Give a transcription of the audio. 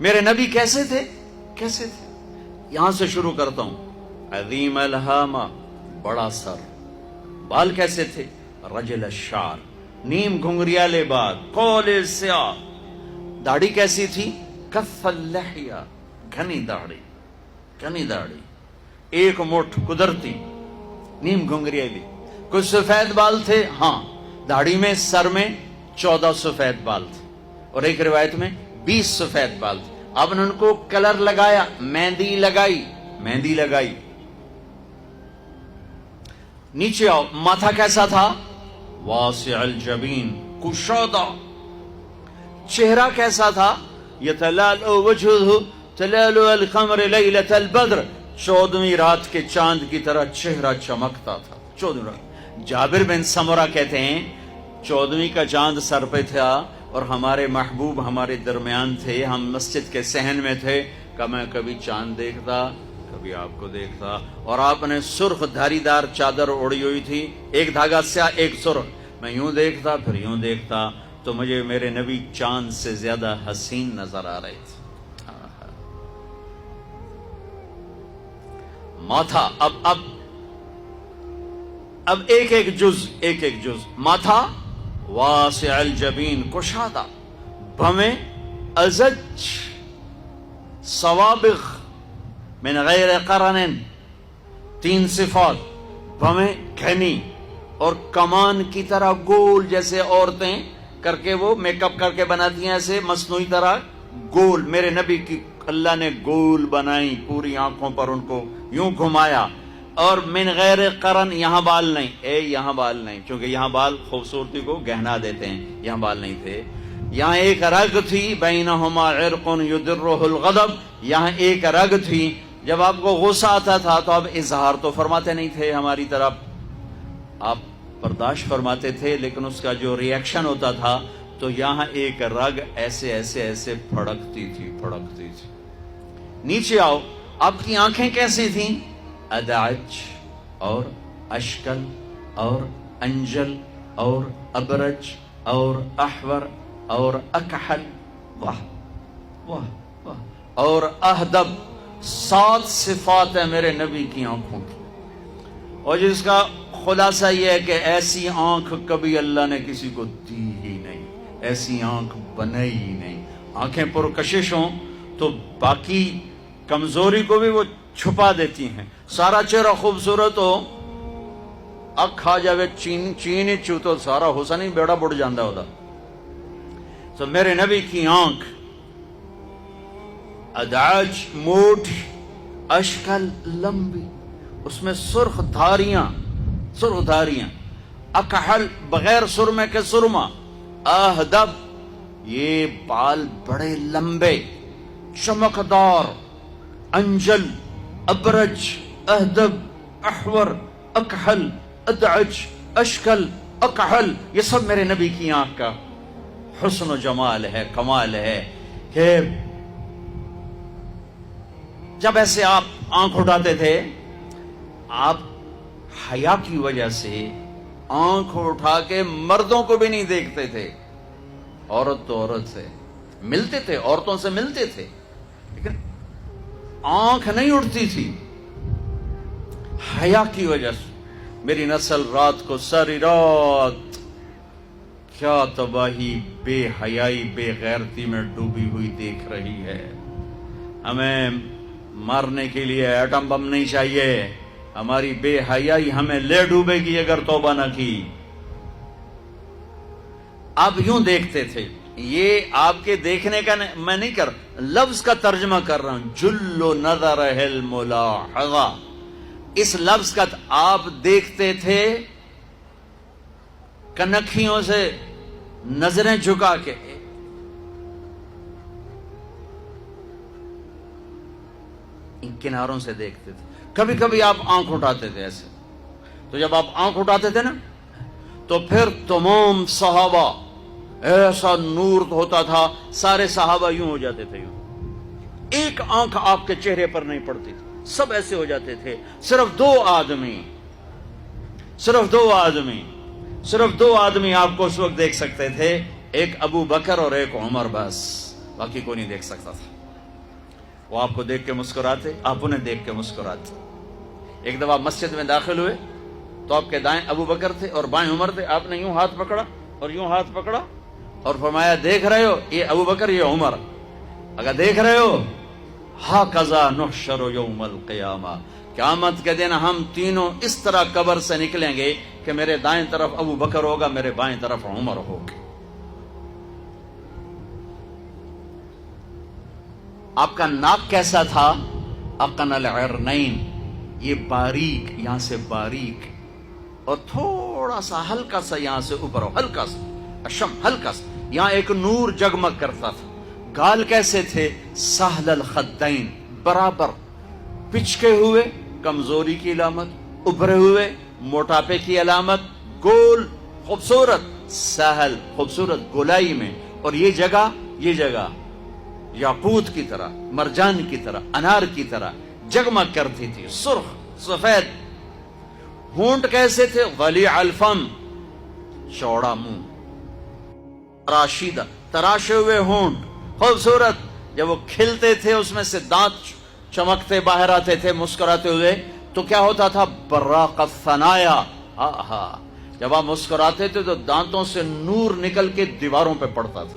میرے نبی کیسے تھے؟ کیسے تھے؟ یہاں سے شروع کرتا ہوں۔ عظیم الہامہ، بڑا سر۔ بال کیسے تھے؟ رجل الشعر، نیم گھنگریالے بال، قول سیاہ۔ داڑھی کیسی تھی؟ کف اللحیہ، گھنی داڑھی، گھنی داڑھی، ایک مٹھ قدرتی، نیم گھنگریالی۔ کچھ سفید بال تھے، ہاں، داڑھی میں، سر میں 14 سفید بال تھے، اور ایک روایت میں 20 سفید بال تھے۔ اب نے ان کو کلر لگایا، مہندی لگائی، مہندی لگائی۔ نیچے آؤ، ماتھا کیسا تھا؟ واسع الجبین، کشادہ۔ چہرہ کیسا تھا؟ یتلالؤ وجہہ تلالؤ القمر لیلۃ البدر، 14ویں رات کے چاند کی طرح چہرہ چمکتا تھا۔ 14ویں رات۔ جابر بن سمرہ کہتے ہیں 14ویں کا چاند سر پہ تھا اور ہمارے محبوب ہمارے درمیان تھے، ہم مسجد کے صحن میں تھے، کہ میں کبھی چاند دیکھتا، کبھی آپ کو دیکھتا، اور آپ نے سرخ دھاری دار چادر اوڑی ہوئی تھی، ایک دھاگا سیاہ ایک سرخ، میں یوں دیکھتا پھر یوں دیکھتا، تو مجھے میرے نبی چاند سے زیادہ حسین نظر آ رہے تھے۔ ماتھا، اب ایک ایک جز۔ ماتھا واسع الجبین، کشادہ، بھویں ازج، سوابغ من غیر قرن، 3 صفات، بھویں گھنی اور کمان کی طرح گول، جیسے عورتیں کر کے وہ میک اپ کر کے بناتی ہیں، ایسے مصنوعی طرح گول، میرے نبی کی اللہ نے گول بنائی، پوری آنکھوں پر ان کو یوں گھمایا، اور من غیر قرن، یہاں بال نہیں، یہاں بال نہیں، چونکہ یہاں بال خوبصورتی کو گہنا دیتے ہیں، یہاں بال نہیں تھے۔ یہاں ایک رگ تھی، بینہما عرق یدرہ الغضب، یہاں ایک رگ تھی، جب آپ کو غصہ آتا تھا تو آپ اظہار تو فرماتے نہیں تھے ہماری طرف، آپ برداشت فرماتے تھے، لیکن اس کا جو ری ایکشن ہوتا تھا تو یہاں ایک رگ ایسے ایسے ایسے پھڑکتی تھی۔ نیچے آؤ، آپ کی آنکھیں کیسی تھیں؟ ادعج اور اشکل اور انجل اور ابرج اور احور اور اکحل، واہ واہ واہ، اور اہدب، 7 صفات ہے میرے نبی کی آنکھوں کی، اور جس کا خلاصہ یہ ہے کہ ایسی آنکھ کبھی اللہ نے کسی کو دی ہی نہیں، ایسی آنکھ بنائی ہی نہیں۔ آنکھیں پرکشش ہوں تو باقی کمزوری کو بھی وہ چھپا دیتی ہیں، سارا چہرہ خوبصورت ہو، اکھ آ جاوے چین چو تو سارا حسن ہی بیڑا بڑھ جاندہ ہوتا۔ تو میرے نبی کی آنکھ ادعج، موٹی، اشکل، لمبی، اس میں سرخ دھاریاں، اکحل، بغیر سرمے کے سرما، اہدب، یہ بال بڑے لمبے چمکدار، انجل، ابرج، اہدب، احور، اکحل، ادعج، اشکل، اکحل، یہ سب میرے نبی کی آنکھ کا حسن و جمال ہے، کمال ہے، کہ جب ایسے آپ آنکھ اٹھاتے تھے، آپ حیا کی وجہ سے آنکھ اٹھا کے مردوں کو بھی نہیں دیکھتے تھے، عورت تو عورت سے ملتے تھے، عورتوں سے ملتے تھے، لیکن آنکھ نہیں اٹھتی تھی حیا کی وجہ سے۔ میری نسل رات کو ساری رات کیا تباہی، بے حیائی، بے غیرتی میں ڈوبی ہوئی دیکھ رہی ہے۔ ہمیں مارنے کے لیے ایٹم بم نہیں چاہیے، ہماری بے حیائی ہمیں لے ڈوبے گی اگر توبہ نہ کی۔ آپ یوں دیکھتے تھے، یہ آپ کے دیکھنے کا میں نہیں کر، لفظ کا ترجمہ کر رہا ہوں، جل نظرہ الملاحظہ، اس لفظ کا آپ دیکھتے تھے کنکھیوں سے نظریں جھکا کے، ان کناروں سے دیکھتے تھے۔ کبھی کبھی آپ آنکھ اٹھاتے تھے ایسے، تو جب آپ آنکھ اٹھاتے تھے نا تو پھر تمام صحابہ، ایسا نور ہوتا تھا، سارے صحابہ یوں ہو جاتے تھے، یوں، ایک آنکھ آپ کے چہرے پر نہیں پڑتی تھی، سب ایسے ہو جاتے تھے۔ صرف دو آدمی آپ کو اس وقت دیکھ سکتے تھے، ایک ابو بکر اور ایک عمر، بس باقی کوئی نہیں دیکھ سکتا تھا۔ وہ آپ کو دیکھ کے مسکراتے، آپ انہیں دیکھ کے مسکراتے۔ ایک دفعہ مسجد میں داخل ہوئے تو آپ کے دائیں ابو بکر تھے اور بائیں عمر تھے، آپ نے یوں ہاتھ پکڑا اور یوں ہاتھ پکڑا اور فرمایا دیکھ رہے ہو یہ ابو بکر یہ عمر، اگر دیکھ رہے ہو ہاکذا نحشر یوم القیامہ، قیامت کے دن ہم تینوں اس طرح قبر سے نکلیں گے کہ میرے دائیں طرف ابو بکر ہوگا، میرے بائیں طرف عمر ہوگا۔ آپ کا ناک کیسا تھا؟ اقن العرنین، یہ باریک، یہاں سے باریک اور تھوڑا سا ہلکا سا یہاں سے اوپر ہو، ہلکا سا اشم، ہلکا سا، یہاں ایک نور جگمگ کرتا تھا۔ گال کیسے تھے؟ سہل الخدین، برابر، پچکے ہوئے کمزوری کی علامت، ابھرے ہوئے موٹاپے کی علامت، گول خوبصورت، سہل خوبصورت گولائی میں، اور یہ جگہ یاقوت کی طرح، مرجان کی طرح، انار کی طرح جگمگ کرتی تھی، سرخ سفید۔ ہونٹ کیسے تھے؟ ولیع الفم، چوڑا منہ، راشدہ، تراشے ہوئے ہونٹ، خوبصورت۔ جب وہ کھلتے تھے اس میں سے دانت چمکتے باہر آتے تھے مسکراتے ہوئے، تو کیا ہوتا تھا؟ براق الثنایا، جب آپ مسکراتے تھے تو دانتوں سے نور نکل کے دیواروں پہ پڑتا تھا۔